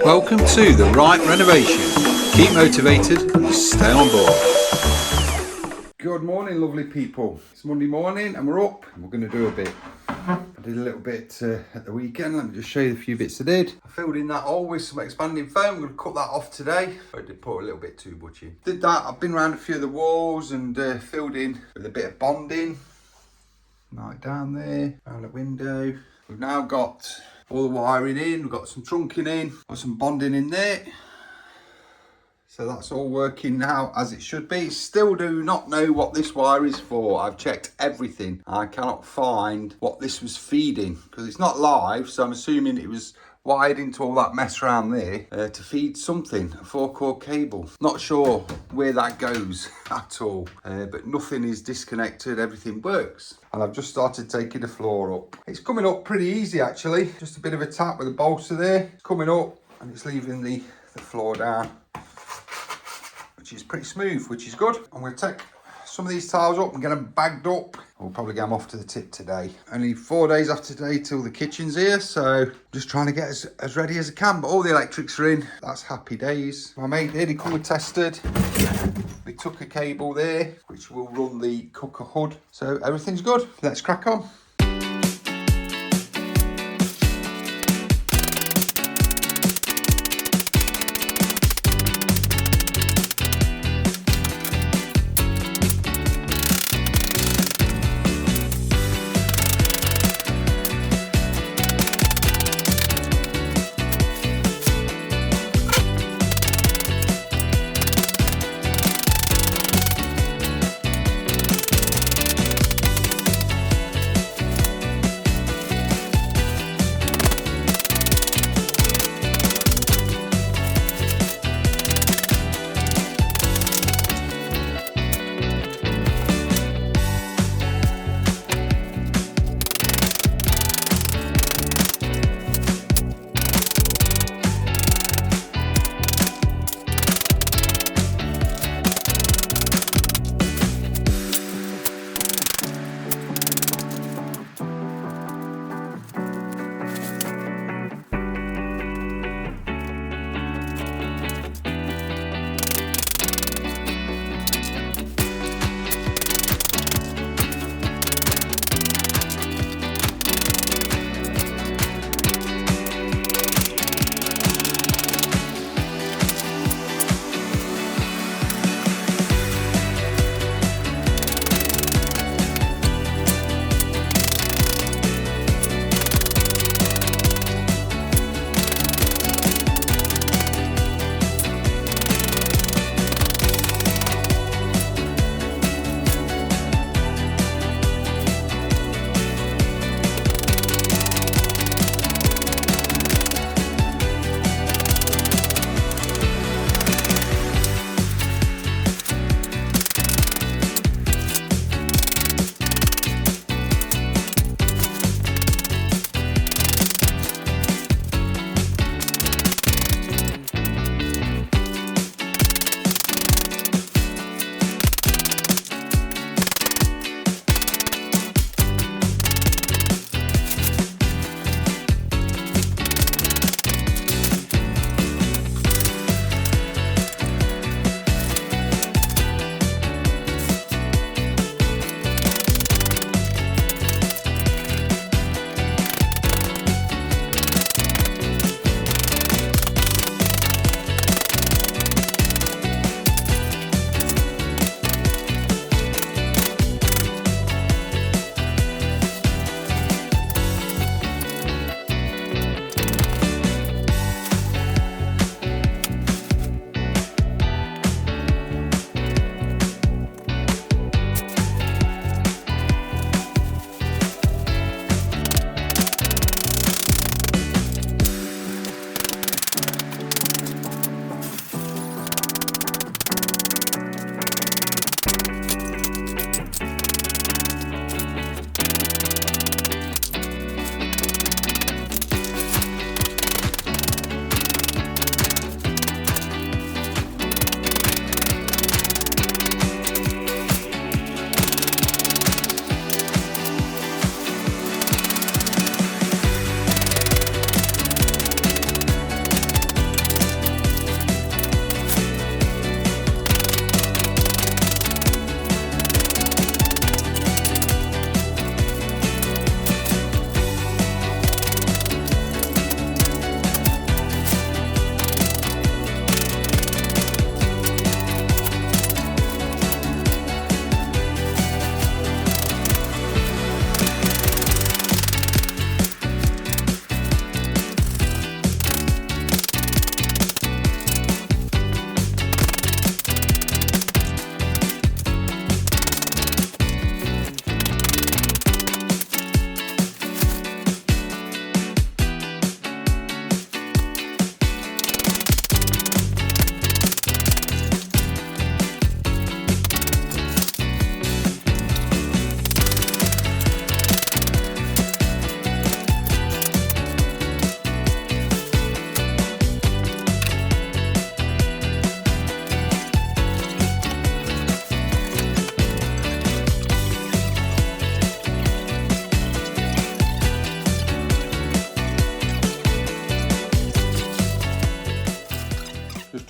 Welcome to the right renovation. Keep motivated and stay on board. Good morning, lovely people. It's Monday morning and we're up and we're going to do a bit. I did a little bit at the weekend. Let me just show you the few bits I did. I filled in that hole with some expanding foam. I'm going to cut that off today. I did put a little bit too much in. Did that. I've been around a few of the walls and filled in with a bit of bonding. Right down there, around the window. We've now got all the wiring in. We've got some trunking in. Got some bonding in there. So that's all working now as it should be. Still do not know what this wire is for. I've checked everything. I cannot find what this was feeding because it's not live. So I'm assuming it was wired into all that mess around there to feed something, a 4-core cable. Not sure where that goes at all, but nothing is disconnected. Everything works. And I've just started taking the floor up. It's coming up pretty easy actually. Just a bit of a tap with a bolster there. It's coming up and it's leaving the floor down, which is pretty smooth, which is good. I'm going to take some of these tiles up and get them bagged up. We'll probably get them off to the tip today. Only 4 days after today till the kitchen's here, so just trying to get as ready as I can, but all the electrics are in. That's happy days. My mate here, he colour tested. We took a cable there, which will run the cooker hood. So everything's good. Let's crack on.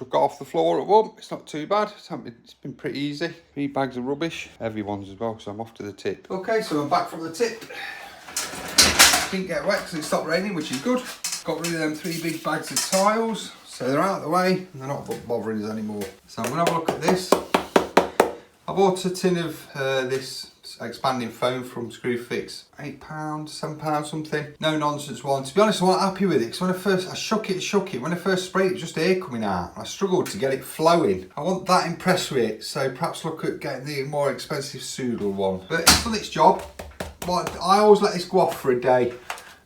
I've got off the floor at one. It's not too bad. It's been pretty easy. 3 bags of rubbish. Heavy ones as well, so I'm off to the tip. Okay, so I'm back from the tip. Didn't get wet because it stopped raining, which is good. Got rid of them 3 big bags of tiles, so they're out of the way and they're not bothering us anymore. So I'm gonna have a look at this. I bought a tin of this expanding foam from Screwfix. £8, £7 something. No nonsense one. To be honest, I wasn't happy with it because when I shook it. When I first sprayed it, was just air coming out. I struggled to get it flowing. I wasn't that impressed with it, so perhaps look at getting the more expensive Soodle one. But it's done its job. But I always let this go off for a day.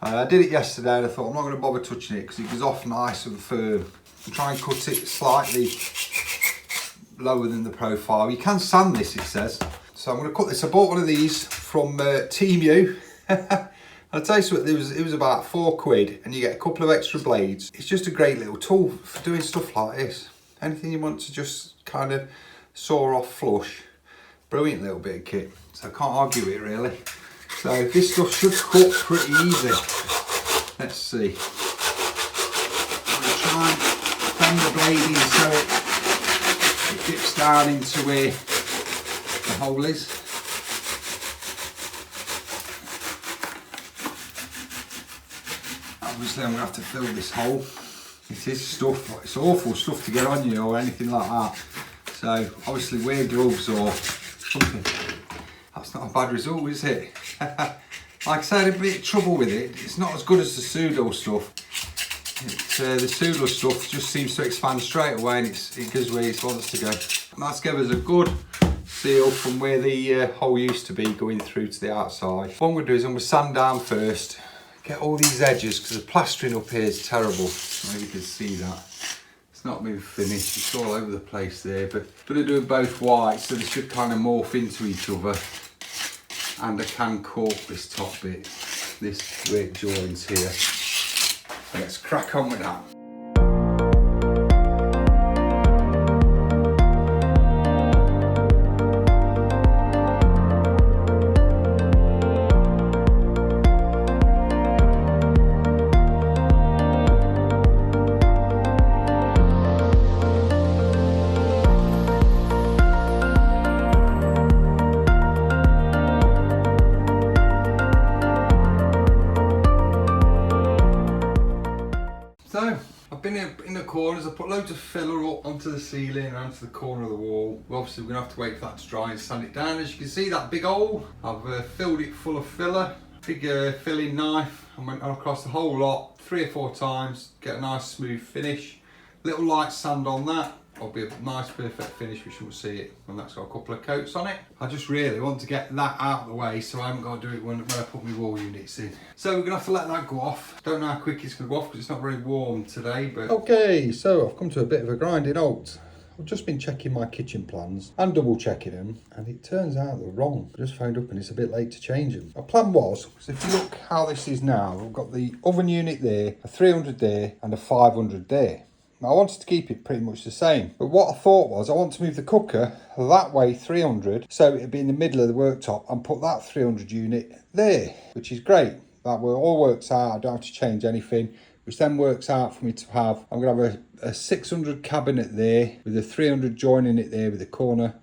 I did it yesterday and I thought I'm not going to bother touching it because it goes off nice and firm. And try and cut it slightly lower than the profile. You can sand this, it says. So I'm going to cut this. I bought one of these from Temu. I'll tell you something, it was about £4 and you get a couple of extra blades. It's just a great little tool for doing stuff like this. Anything you want to just kind of saw off flush. Brilliant little bit of kit. So I can't argue with it really. So this stuff should cut pretty easy. Let's see. I'm going to try and bend the blade in so it dips down into where the hole is. Obviously I'm going to have to fill this hole. It is stuff, it's awful stuff to get on you or anything like that. So obviously wear gloves or something. That's not a bad result, is it? Like I said, I had a bit of trouble with it. It's not as good as the Soodle stuff. The Soodle stuff just seems to expand straight away and it goes where it wants to go. And that's given us a good seal from where the hole used to be going through to the outside. What I'm going to do is I'm going to sand down first, get all these edges because the plastering up here is terrible. Maybe you can see that. It's not been finished, it's all over the place there, but I'm going to do them both white so they should kind of morph into each other. And I can cork this top bit, this where it joins here. So let's crack on with that. So, I've been in the corners, I put loads of filler up onto the ceiling and onto the corner of the wall. Well, obviously we're going to have to wait for that to dry and sand it down. As you can see, that big hole, I've filled it full of filler. Big filling knife, I went across the whole lot 3 or 4 times, get a nice smooth finish. Little light sand on that. It'll be a nice perfect finish, which you'll see it when that's got a couple of coats on it. I just really want to get that out of the way so I haven't got to do it when I put my wall units in. So we're going to have to let that go off. Don't know how quick it's going to go off because it's not very warm today. But okay, so I've come to a bit of a grinding halt. I've just been checking my kitchen plans and double checking them, and it turns out they're wrong. I just phoned up and it's a bit late to change them. My plan was, so if you look how this is now, I've got the oven unit there, a 300 there and a 500 there. Now, I wanted to keep it pretty much the same, but what I thought was I want to move the cooker that way 300 so it'd be in the middle of the worktop and put that 300 unit there, which is great. That all works out, I don't have to change anything, which then works out for me to have, I'm going to have a 600 cabinet there with a 300 joining it there with the corner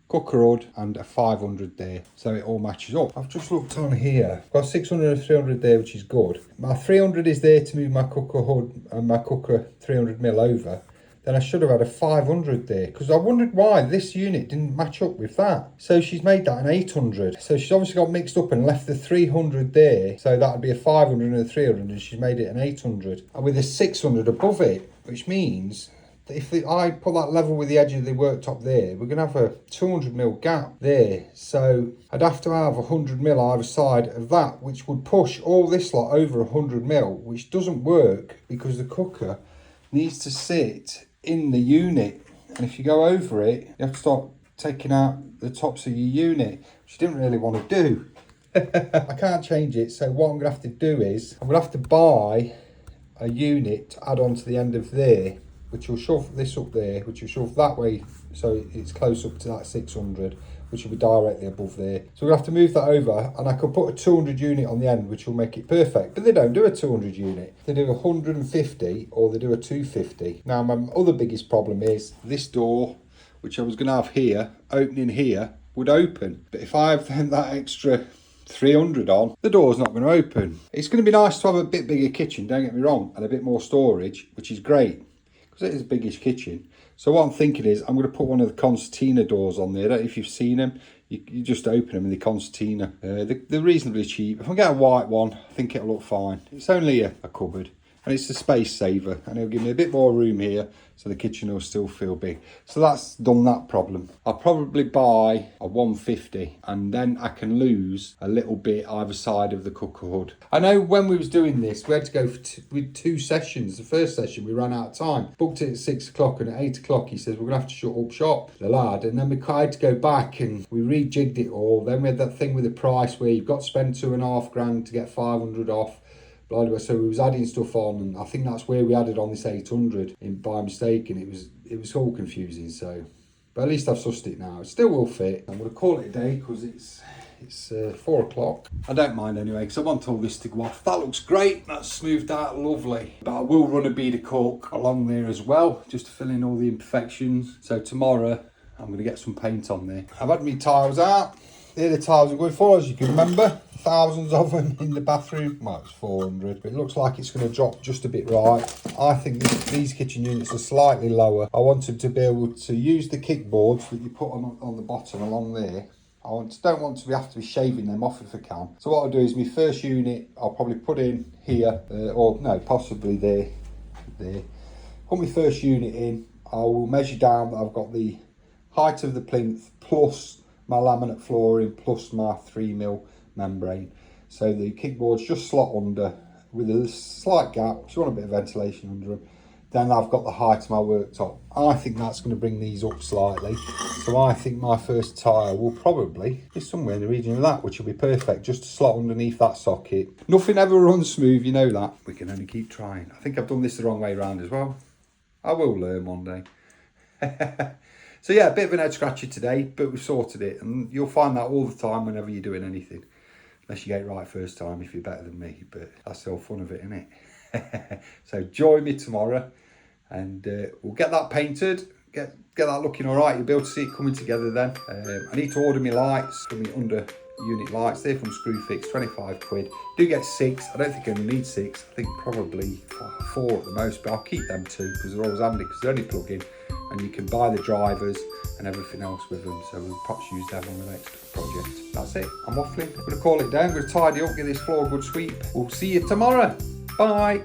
cooker hood and a 500 there, so it all matches up. I've just looked on here, I've got 600 and 300 there, which is good. My 300 is there to move my cooker hood and my cooker 300mm over. Then I should have had a 500 there because I wondered why this unit didn't match up with that. So she's made that an 800. So she's obviously got mixed up and left the 300 there. So that would be a 500 and a 300 and she's made it an 800. And with a 600 above it, which means if I put that level with the edge of the worktop there, we're going to have a 200mm gap there. So I'd have to have 100mm either side of that, which would push all this lot over 100mm, which doesn't work because the cooker needs to sit in the unit. And if you go over it, you have to start taking out the tops of your unit, which you didn't really want to do. I can't change it, so what I'm going to have to do is I'm going to have to buy a unit to add on to the end of there. which will shove this up there, which will shove that way, so it's close up to that 600, which will be directly above there. So we're gonna have to move that over, and I could put a 200 unit on the end, which will make it perfect. But they don't do a 200 unit. They do 150 or they do a 250. Now my other biggest problem is this door, which I was gonna have here, opening here, would open. But if I have then that extra 300 on, the door's not going to open. It's going to be nice to have a bit bigger kitchen, don't get me wrong, and a bit more storage, which is great because it is a biggish kitchen. So what I'm thinking is I'm going to put one of the concertina doors on there. I don't know if you've seen them. You just open them in the concertina. They're reasonably cheap. If I get a white one, I think it'll look fine. It's only a cupboard. And it's a space saver, and it'll give me a bit more room here so the kitchen will still feel big. So that's done that problem. I'll probably buy a 150, and then I can lose a little bit either side of the cooker hood. I know when we was doing this, we had to go with 2 sessions. The first session we ran out of time, booked it at 6 o'clock, and at 8 o'clock he says we're gonna have to shut up shop, the lad. And then we had to go back and we rejigged it all. Then we had that thing with the price where you've got to spend £2,500 to get 500 off. So we was adding stuff on, and I think that's where we added on this 800 by mistake, and it was all confusing. So, but at least I've sussed it now. It still will fit. I'm going to call it a day because it's 4 o'clock. I don't mind anyway because I want all this to go off. That looks great. That's smoothed out lovely. But I will run a bead of cork along there as well, just to fill in all the imperfections. So tomorrow I'm going to get some paint on there. I've had my tiles out. They're the tiles I'm going for, as you can remember. Thousands of them in the bathroom. Well, it's 400, but it looks like it's going to drop just a bit right. I think these kitchen units are slightly lower. I wanted to be able to use the kickboards that you put on the bottom along there. Don't want to have to be shaving them off if I can. So what I'll do is my first unit, I'll probably put in here, or no, possibly there. Put my first unit in. I will measure down that I've got the height of the plinth plus my laminate flooring plus my 3mm membrane. So the kickboards just slot under with a slight gap, because you want a bit of ventilation under them. Then I've got the height of my worktop. I think that's going to bring these up slightly. So I think my first tile will probably be somewhere in the region of that, which will be perfect, just to slot underneath that socket. Nothing ever runs smooth, you know that. We can only keep trying. I think I've done this the wrong way around as well. I will learn one day. So yeah, a bit of an head scratcher today, but we've sorted it. And you'll find that all the time whenever you're doing anything. Unless you get it right first time, if you're better than me. But that's the whole fun of it, isn't it? So join me tomorrow, and we'll get that painted, get that looking all right. You'll be able to see it coming together then. I need to order my lights, my under unit lights. They're from Screwfix, 25 quid. Do get 6. I don't think I need 6. I think probably 4 at the most, but I'll keep them 2 because they're always handy, because they're only plug in. And you can buy the drivers and everything else with them, so we'll perhaps use them on the next project. That's it, I'm waffling. I'm going to call it down, I'm going to tidy up, give this floor a good sweep. We'll see you tomorrow. Bye.